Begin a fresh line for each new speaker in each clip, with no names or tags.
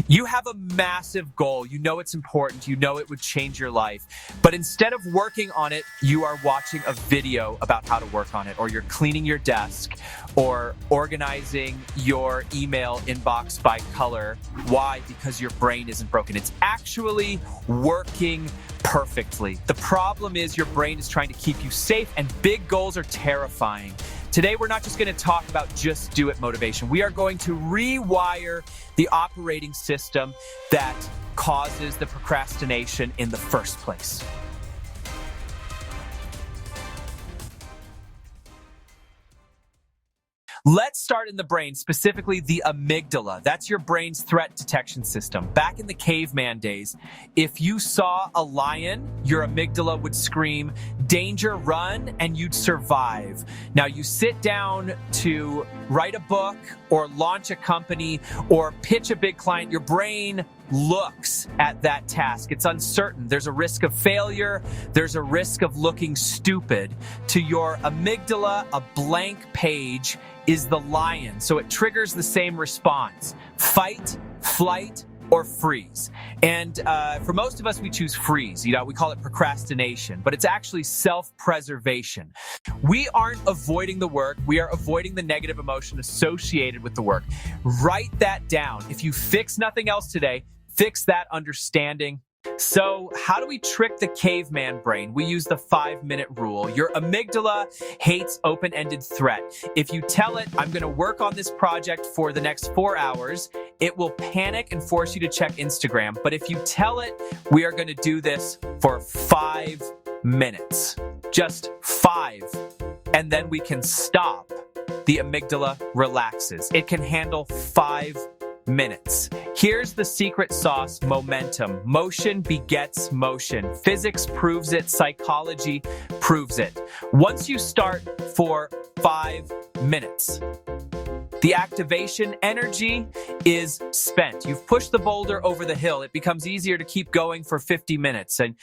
You have a massive goal. You know it's important. You know it would change your life. But instead of working on it, you are watching a video about how to work on it, or you're cleaning your desk, or organizing your email inbox by color. Why? Because your brain isn't broken. It's actually working perfectly. The problem is your brain is trying to keep you safe, and big goals are terrifying. Today, we're not just going to talk about just do it motivation. We are going to rewire the operating system that causes the procrastination in the first place. Let's start in the brain, specifically the amygdala. That's your brain's threat detection system. Back in the caveman days, if you saw a lion, your amygdala would scream, "Danger, run," and you'd survive. Now, you sit down to write a book or launch a company or pitch a big client, your brain looks at that task. It's uncertain. There's a risk of failure. There's a risk of looking stupid. To your amygdala, a blank page is the lion. So it triggers the same response: fight, flight, or freeze. And for most of us, we choose freeze. We call it procrastination, but it's actually self-preservation. We aren't avoiding the work. We are avoiding the negative emotion associated with the work. Write that down. If you fix nothing else today, fix that understanding. So how do we trick the caveman brain? We use the 5-minute rule. Your amygdala hates open-ended threat. If you tell it, "I'm going to work on this project for the next 4 hours," it will panic and force you to check Instagram. But if you tell it, "We are going to do this for 5 minutes, just 5, and then we can stop," the amygdala relaxes. It can handle 5 minutes. Here's the secret sauce: momentum. Motion begets motion. Physics proves it. Psychology proves it. Once you start for 5 minutes, the activation energy is spent. You've pushed the boulder over the hill. It becomes easier to keep going for 50 minutes. And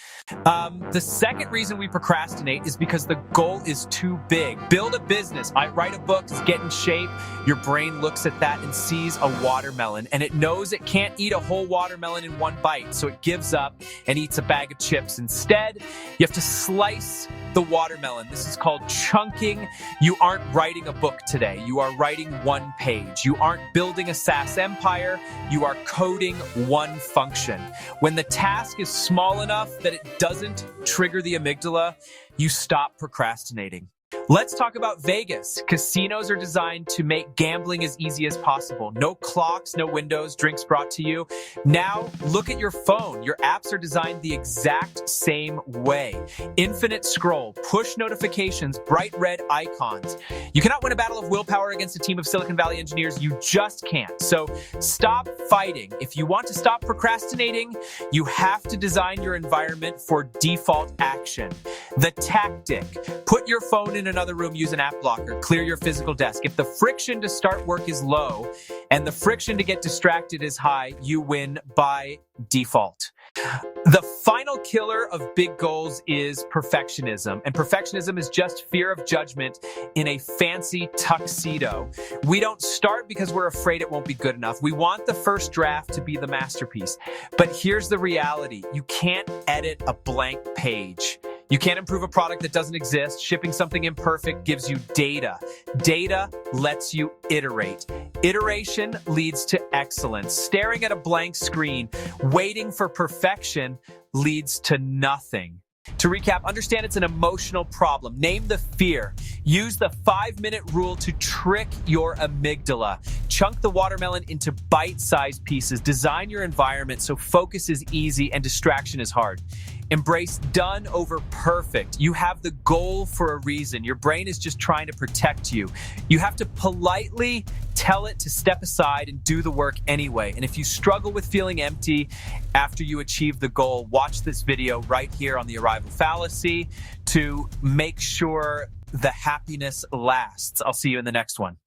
the second reason we procrastinate is because the goal is too big. Build a business, write a book, get in shape. Your brain looks at that and sees a watermelon, and it knows it can't eat a whole watermelon in one bite. So it gives up and eats a bag of chips. Instead, you have to slice the watermelon. This is called chunking. You aren't writing a book today. You are writing one page. You aren't building a SaaS empire. You are coding one function. When the task is small enough that it doesn't trigger the amygdala, you stop procrastinating. Let's talk about Vegas. Casinos are designed to make gambling as easy as possible. No clocks, no windows, drinks brought to you. Now, look at your phone. Your apps are designed the exact same way. Infinite scroll, push notifications, bright red icons. You cannot win a battle of willpower against a team of Silicon Valley engineers. You just can't. So stop fighting. If you want to stop procrastinating, you have to design your environment for default action. The tactic: put your phone in another room, use an app blocker, clear your physical desk. If the friction to start work is low and the friction to get distracted is high, you win by default. The final killer of big goals is perfectionism. And perfectionism is just fear of judgment in a fancy tuxedo. We don't start because we're afraid it won't be good enough. We want the first draft to be the masterpiece. But here's the reality: you can't edit a blank page. You can't improve a product that doesn't exist. Shipping something imperfect gives you data. Data lets you iterate. Iteration leads to excellence. Staring at a blank screen, waiting for perfection, leads to nothing. To recap, understand it's an emotional problem. Name the fear. Use the 5-minute rule to trick your amygdala. Chunk the watermelon into bite-sized pieces. Design your environment so focus is easy and distraction is hard. Embrace done over perfect. You have the goal for a reason. Your brain is just trying to protect you. You have to politely tell it to step aside and do the work anyway. And if you struggle with feeling empty after you achieve the goal, watch this video right here on the arrival fallacy to make sure the happiness lasts. I'll see you in the next one.